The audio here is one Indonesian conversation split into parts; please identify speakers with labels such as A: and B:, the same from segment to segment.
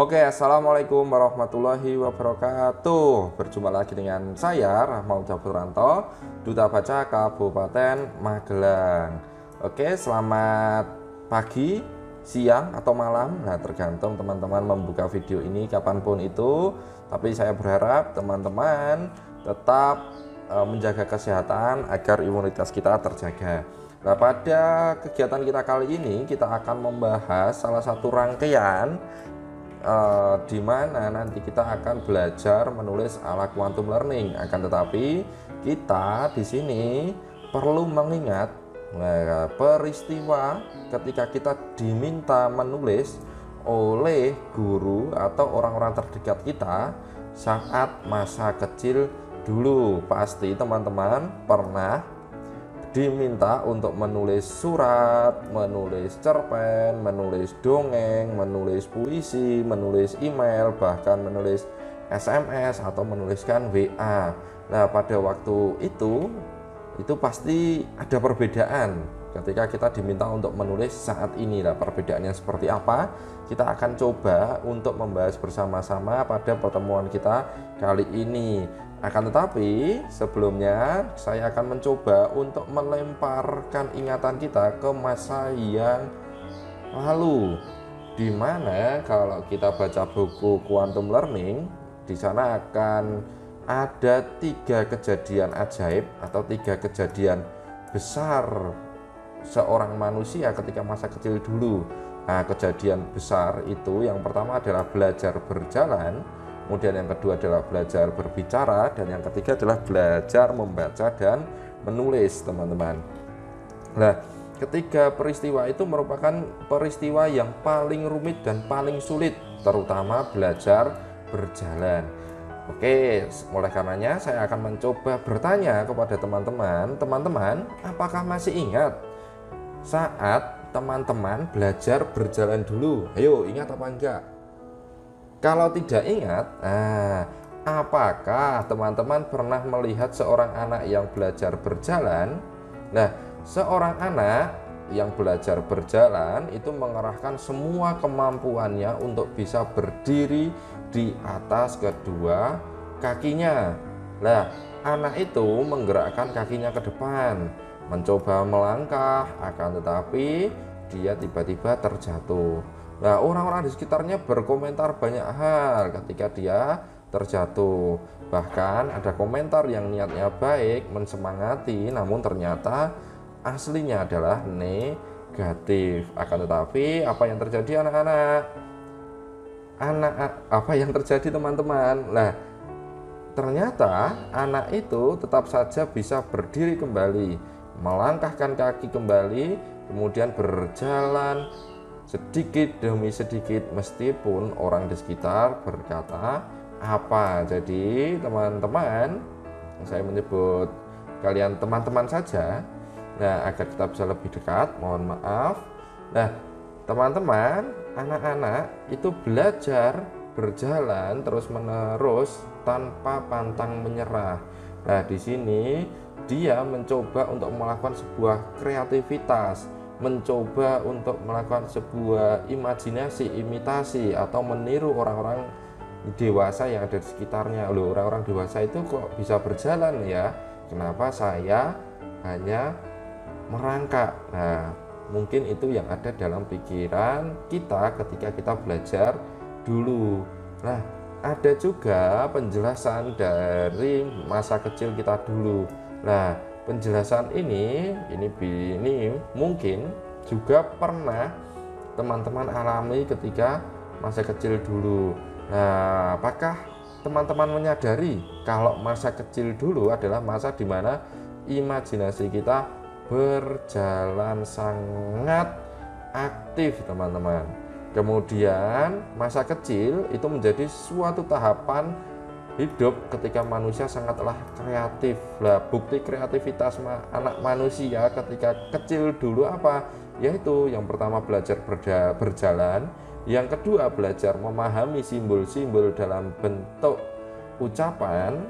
A: Oke, assalamualaikum warahmatullahi wabarakatuh. Berjumpa lagi dengan saya Rahmat Puranto, Duta Baca Kabupaten Magelang. Oke, selamat pagi, siang, atau malam. Nah, tergantung teman-teman membuka video ini kapanpun itu. Tapi saya berharap teman-teman tetap menjaga kesehatan agar imunitas kita terjaga. Nah, pada kegiatan kita kali ini kita akan membahas salah satu rangkaian di mana nanti kita akan belajar menulis ala quantum learning. Akan tetapi kita di sini perlu mengingat peristiwa ketika kita diminta menulis oleh guru atau orang-orang terdekat kita saat masa kecil dulu. Pasti teman-teman pernah diminta untuk menulis surat, menulis cerpen, menulis dongeng, menulis puisi, menulis email, bahkan menulis SMS atau menuliskan WA. Nah, pada waktu itu pasti ada perbedaan ketika kita diminta untuk menulis saat ini. Nah, perbedaannya seperti apa? Kita akan coba untuk membahas bersama-sama pada pertemuan kita kali ini. Akan tetapi sebelumnya saya akan mencoba untuk melemparkan ingatan kita ke masa yang lalu, di mana kalau kita baca buku Quantum Learning, di sana akan ada 3 kejadian ajaib atau 3 kejadian besar seorang manusia ketika masa kecil dulu. Nah, kejadian besar itu yang pertama adalah belajar berjalan, kemudian yang kedua adalah belajar berbicara, dan yang ketiga adalah belajar membaca dan menulis, teman-teman. Nah, ketiga peristiwa itu merupakan peristiwa yang paling rumit dan paling sulit, terutama belajar berjalan. Oke, oleh karenanya saya akan mencoba bertanya kepada teman-teman, apakah masih ingat saat teman-teman belajar berjalan dulu? Ayo, ingat apa enggak? Kalau tidak ingat, apakah teman-teman pernah melihat seorang anak yang belajar berjalan? Nah, seorang anak yang belajar berjalan itu mengerahkan semua kemampuannya untuk bisa berdiri di atas kedua kakinya. Nah, anak itu menggerakkan kakinya ke depan, mencoba melangkah, akan tetapi dia tiba-tiba terjatuh. Nah, orang-orang di sekitarnya berkomentar banyak hal ketika dia terjatuh. Bahkan ada komentar yang niatnya baik, mensemangati, namun ternyata aslinya adalah negatif. Akan tetapi apa yang terjadi anak-anak? Apa yang terjadi teman-teman? Nah, ternyata anak itu tetap saja bisa berdiri kembali, melangkahkan kaki kembali, kemudian berjalan sedikit demi sedikit meskipun orang di sekitar berkata apa. Jadi teman-teman, saya menyebut kalian teman-teman saja, nah agar kita bisa lebih dekat, mohon maaf. Nah, teman-teman, anak-anak itu belajar berjalan terus-menerus tanpa pantang menyerah. Nah, di sini dia mencoba untuk melakukan sebuah kreativitas, mencoba untuk melakukan sebuah imajinasi, imitasi, atau meniru orang-orang dewasa yang ada di sekitarnya. Loh, orang-orang dewasa itu kok bisa berjalan ya? Kenapa saya hanya merangkak? Nah, mungkin itu yang ada dalam pikiran kita ketika kita belajar dulu. Nah, ada juga penjelasan dari masa kecil kita dulu. Nah, penjelasan ini mungkin juga pernah teman-teman alami ketika masa kecil dulu. Nah, apakah teman-teman menyadari kalau masa kecil dulu adalah masa di mana imajinasi kita berjalan sangat aktif, teman-teman. Kemudian masa kecil itu menjadi suatu tahapan hidup ketika manusia sangatlah kreatif. Lah, bukti kreativitas anak manusia ketika kecil dulu apa? Yaitu yang pertama belajar berjalan, yang kedua belajar memahami simbol-simbol dalam bentuk ucapan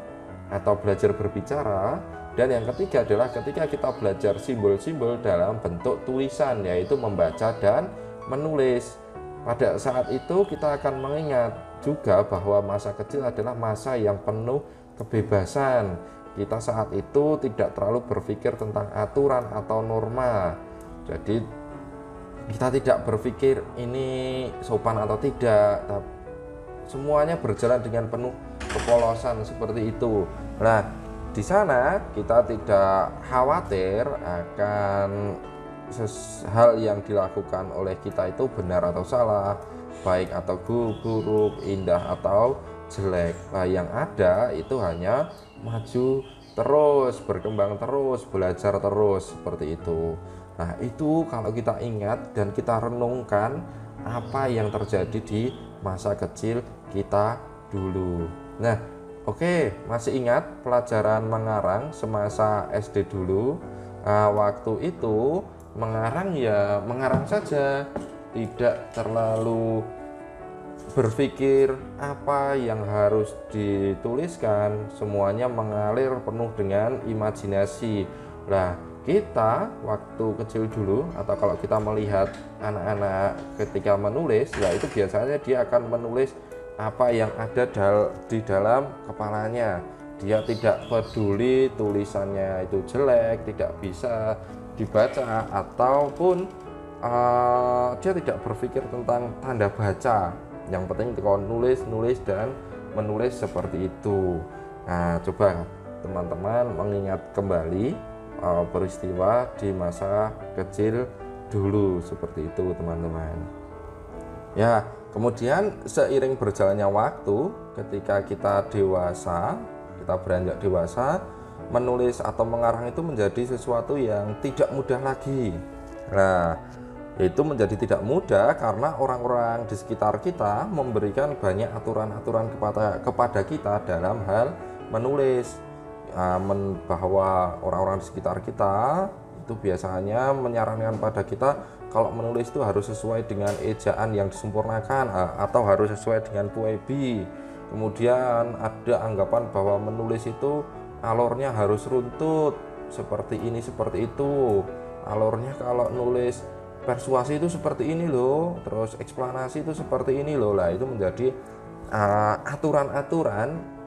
A: atau belajar berbicara, dan yang ketiga adalah ketika kita belajar simbol-simbol dalam bentuk tulisan, yaitu membaca dan menulis. pada saat itu kita akan mengingat juga bahwa masa kecil adalah masa yang penuh kebebasan. Kita saat itu tidak terlalu berpikir tentang aturan atau norma. Jadi kita tidak berpikir ini sopan atau tidak, semuanya berjalan dengan penuh kepolosan seperti itu. Nah, di sana kita tidak khawatir akan hal yang dilakukan oleh kita itu benar atau salah, baik atau buruk, indah atau jelek. Nah, yang ada itu hanya maju terus, berkembang terus, belajar terus, seperti itu. Nah, itu kalau kita ingat dan kita renungkan apa yang terjadi di masa kecil kita dulu. Nah, oke, masih ingat pelajaran mengarang semasa SD dulu? Waktu itu mengarang ya mengarang saja, tidak terlalu berpikir apa yang harus dituliskan, semuanya mengalir penuh dengan imajinasi. Nah, kita waktu kecil dulu, atau kalau kita melihat anak-anak ketika menulis, ya itu biasanya dia akan menulis apa yang ada di dalam kepalanya. Dia tidak peduli tulisannya itu jelek, tidak bisa dibaca, ataupun dia tidak berpikir tentang tanda baca. Yang penting kalau nulis dan menulis seperti itu. Nah, coba teman-teman mengingat kembali peristiwa di masa kecil dulu seperti itu, teman-teman. Ya, kemudian seiring berjalannya waktu, ketika kita dewasa, kita beranjak dewasa, menulis atau mengarang itu menjadi sesuatu yang tidak mudah lagi. Nah, itu menjadi tidak mudah karena orang-orang di sekitar kita memberikan banyak aturan-aturan kepada kita dalam hal menulis. Bahwa orang-orang di sekitar kita itu biasanya menyarankan pada kita kalau menulis itu harus sesuai dengan ejaan yang disempurnakan, atau harus sesuai dengan poebi. Kemudian ada anggapan bahwa menulis itu alurnya harus runtut, seperti ini seperti itu. Alurnya kalau nulis persuasi itu seperti ini loh, terus eksplanasi itu seperti ini loh. Lah, itu menjadi aturan-aturan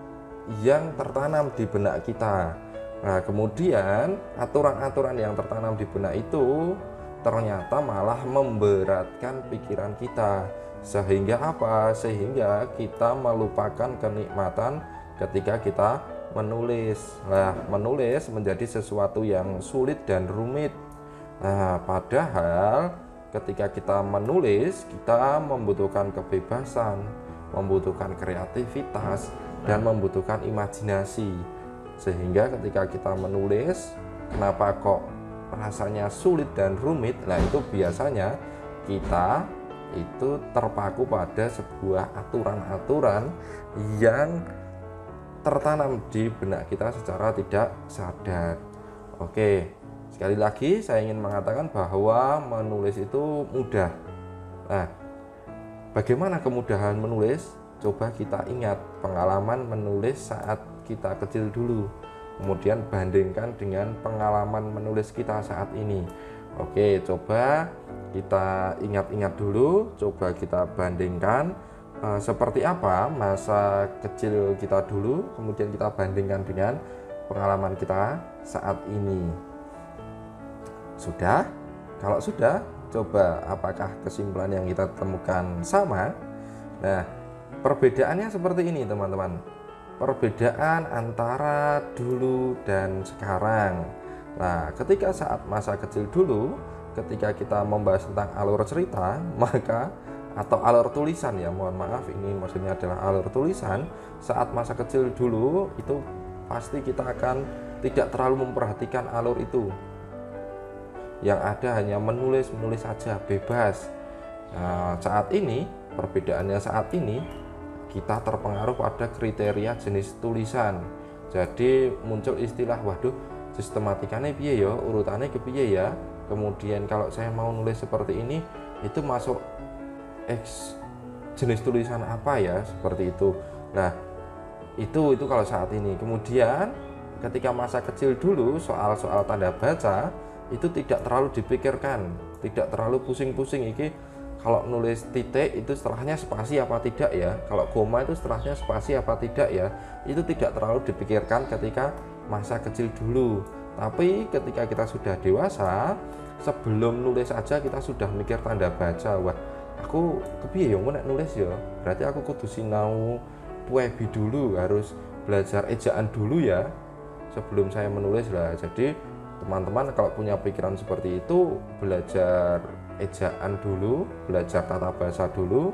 A: yang tertanam di benak kita. Nah, kemudian aturan-aturan yang tertanam di benak itu ternyata malah memberatkan pikiran kita. Sehingga apa? Sehingga kita melupakan kenikmatan ketika kita menulis. Nah, menulis menjadi sesuatu yang sulit dan rumit. Nah, padahal ketika kita menulis, kita membutuhkan kebebasan, membutuhkan kreativitas, dan membutuhkan imajinasi. Sehingga ketika kita menulis, kenapa kok rasanya sulit dan rumit? Nah, itu biasanya kita itu terpaku pada sebuah aturan-aturan yang tertanam di benak kita secara tidak sadar. Oke, sekali lagi saya ingin mengatakan bahwa menulis itu mudah. Nah, bagaimana kemudahan menulis? Coba kita ingat pengalaman menulis saat kita kecil dulu, kemudian bandingkan dengan pengalaman menulis kita saat ini. Oke, coba kita ingat-ingat dulu, coba kita bandingkan seperti apa masa kecil kita dulu, kemudian kita bandingkan dengan pengalaman kita saat ini. Sudah? Kalau sudah, coba apakah kesimpulan yang kita temukan sama? Nah, perbedaannya seperti ini, teman-teman. Perbedaan antara dulu dan sekarang. Nah, ketika saat masa kecil dulu, ketika kita membahas tentang alur cerita, maka atau alur tulisan, ya mohon maaf, ini maksudnya adalah alur tulisan. Saat masa kecil dulu itu pasti kita akan tidak terlalu memperhatikan alur itu. Yang ada hanya menulis saja, bebas. Nah, saat ini, perbedaannya saat ini, kita terpengaruh pada kriteria jenis tulisan. Jadi muncul istilah, waduh, sistematikanya piye ya, urutannya kepiye ya. Kemudian kalau saya mau nulis seperti ini, itu masuk jenis tulisan apa ya, seperti itu. Nah, itu kalau saat ini. Kemudian ketika masa kecil dulu, soal-soal tanda baca itu tidak terlalu dipikirkan, tidak terlalu pusing-pusing. Iki kalau nulis titik itu setelahnya spasi apa tidak ya, kalau koma itu setelahnya spasi apa tidak ya, itu tidak terlalu dipikirkan ketika masa kecil dulu. Tapi ketika kita sudah dewasa, sebelum nulis aja kita sudah mikir tanda baca. Wah, aku kepiye yo nek nulis ya, berarti aku kudu sinau puebi dulu, harus belajar ejaan dulu ya sebelum saya menulis lah. Jadi teman-teman kalau punya pikiran seperti itu, belajar ejaan dulu, belajar tata bahasa dulu.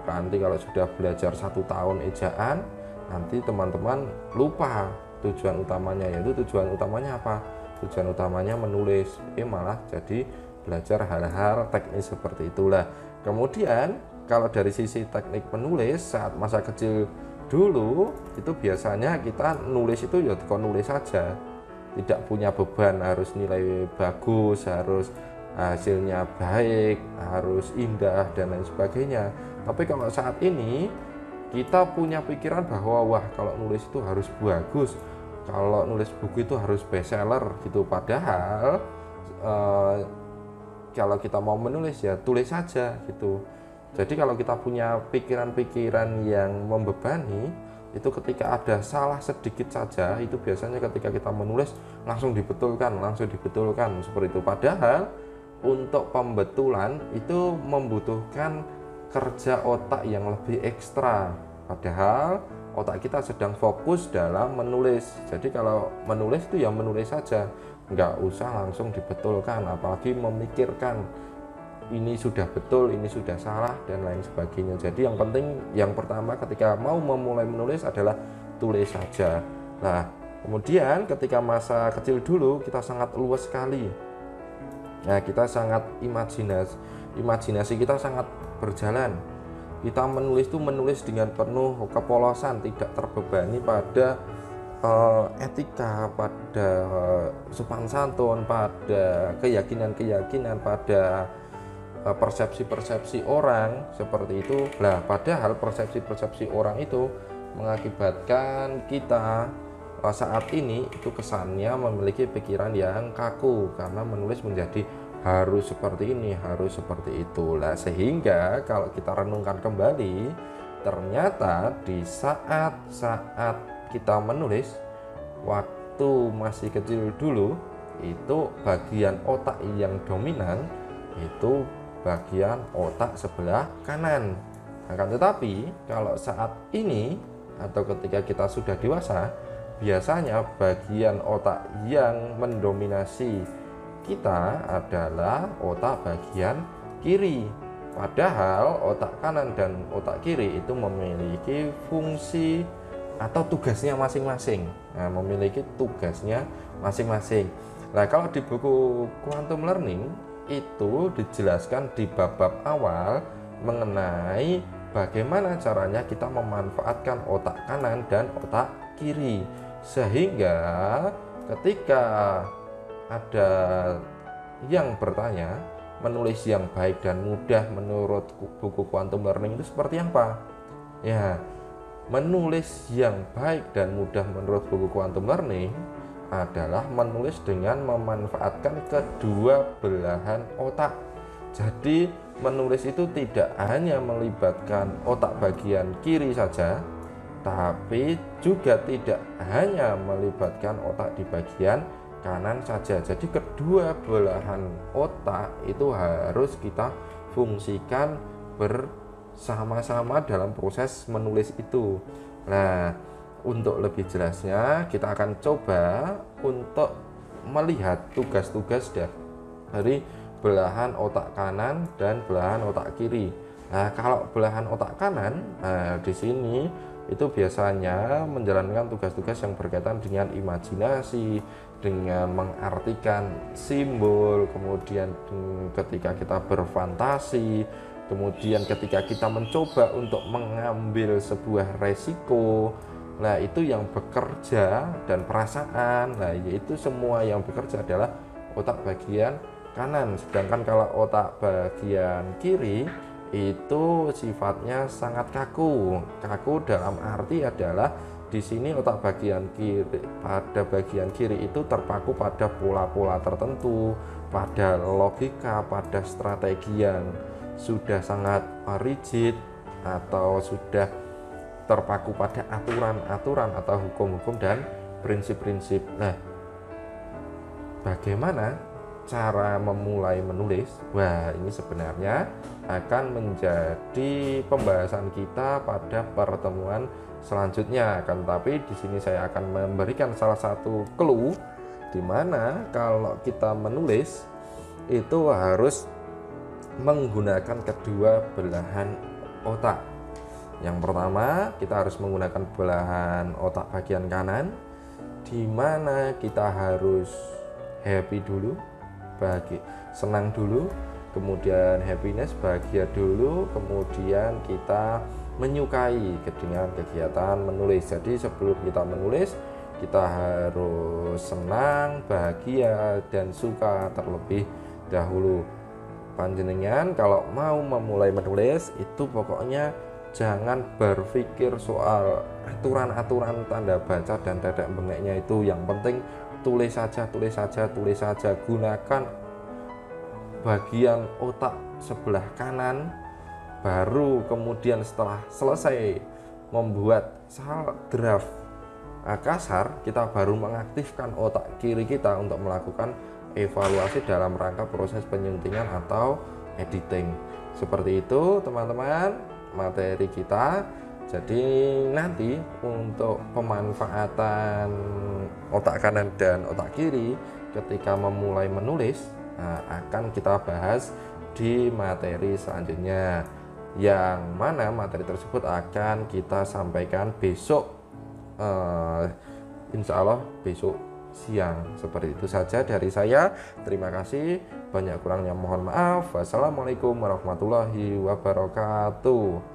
A: Nanti kalau sudah belajar 1 tahun ejaan, nanti teman-teman lupa tujuan utamanya. Yaitu tujuan utamanya apa? Tujuan utamanya menulis, malah jadi belajar hal-hal teknis seperti itulah. Kemudian kalau dari sisi teknik menulis saat masa kecil dulu, itu biasanya kita nulis itu ya nulis saja, tidak punya beban harus nilai bagus, harus hasilnya baik, harus indah dan lain sebagainya. Tapi kalau saat ini kita punya pikiran bahwa wah, kalau nulis itu harus bagus, kalau nulis buku itu harus bestseller gitu. Padahal kalau kita mau menulis ya tulis saja gitu. Jadi kalau kita punya pikiran-pikiran yang membebani, itu ketika ada salah sedikit saja, itu biasanya ketika kita menulis langsung dibetulkan seperti itu. Padahal untuk pembetulan itu membutuhkan kerja otak yang lebih ekstra. Padahal otak kita sedang fokus dalam menulis. Jadi kalau menulis itu ya menulis saja, nggak usah langsung dibetulkan, apalagi memikirkan ini sudah betul, ini sudah salah dan lain sebagainya. Jadi yang penting, yang pertama ketika mau memulai menulis adalah tulis saja. Nah, kemudian ketika masa kecil dulu kita sangat luas sekali. Nah, kita sangat imajinasi kita sangat berjalan. Kita menulis itu menulis dengan penuh kepolosan, tidak terbebani pada etika, pada sopan santun, pada keyakinan-keyakinan, pada persepsi-persepsi orang seperti itu. Nah, padahal persepsi-persepsi orang itu mengakibatkan kita saat ini itu kesannya memiliki pikiran yang kaku, karena menulis menjadi harus seperti ini, harus seperti itu. Nah, sehingga kalau kita renungkan kembali, ternyata di saat-saat kita menulis waktu masih kecil dulu, itu bagian otak yang dominan itu bagian otak sebelah kanan. Akan tetapi kalau saat ini atau ketika kita sudah dewasa, biasanya bagian otak yang mendominasi kita adalah otak bagian kiri. Padahal otak kanan dan otak kiri itu memiliki fungsi atau tugasnya masing-masing. Nah, memiliki tugasnya masing-masing. Nah, kalau di buku Quantum Learning itu dijelaskan di bab-bab awal mengenai bagaimana caranya kita memanfaatkan otak kanan dan otak kiri, sehingga ketika ada yang bertanya menulis yang baik dan mudah menurut buku Quantum Learning itu seperti apa? Ya, menulis yang baik dan mudah menurut buku Quantum Learning adalah menulis dengan memanfaatkan kedua belahan otak. Jadi menulis itu tidak hanya melibatkan otak bagian kiri saja, tapi juga tidak hanya melibatkan otak di bagian kanan saja. Jadi kedua belahan otak itu harus kita fungsikan bersama-sama dalam proses menulis itu. Nah, untuk lebih jelasnya kita akan coba untuk melihat tugas-tugas dari belahan otak kanan dan belahan otak kiri. Nah, kalau belahan otak kanan, di sini itu biasanya menjalankan tugas-tugas yang berkaitan dengan imajinasi, dengan mengartikan simbol, kemudian ketika kita berfantasi, kemudian ketika kita mencoba untuk mengambil sebuah resiko. Nah, itu yang bekerja, dan perasaan. Nah, yaitu semua yang bekerja adalah otak bagian kanan. Sedangkan kalau otak bagian kiri itu sifatnya sangat kaku. Kaku dalam arti adalah di sini otak bagian kiri, pada bagian kiri itu terpaku pada pola-pola tertentu, pada logika, pada strategi yang sudah sangat rigid atau sudah terpaku pada aturan-aturan atau hukum-hukum dan prinsip-prinsip. Nah, bagaimana cara memulai menulis? Wah, ini sebenarnya akan menjadi pembahasan kita pada pertemuan selanjutnya. Akan tetapi di sini saya akan memberikan salah satu clue di mana kalau kita menulis itu harus menggunakan kedua belahan otak. Yang pertama, kita harus menggunakan belahan otak bagian kanan, di mana kita harus happy dulu, senang dulu, kemudian happiness, bahagia dulu, kemudian kita menyukai dengan kegiatan menulis. Jadi sebelum kita menulis, kita harus senang, bahagia, dan suka terlebih dahulu. Panjenengan kalau mau memulai menulis itu pokoknya jangan berpikir soal aturan-aturan tanda baca dan tetek bengeknya itu. Yang penting tulis saja. Gunakan bagian otak sebelah kanan, baru kemudian setelah selesai membuat draft kasar, kita baru mengaktifkan otak kiri kita untuk melakukan evaluasi dalam rangka proses penyuntingan atau editing. Seperti itu teman-teman materi kita. Jadi nanti untuk pemanfaatan otak kanan dan otak kiri ketika memulai menulis akan kita bahas di materi selanjutnya, yang mana materi tersebut akan kita sampaikan besok, insya Allah besok siang. Seperti itu saja dari saya. Terima kasih, banyak kurangnya mohon maaf. Wassalamualaikum warahmatullahi wabarakatuh.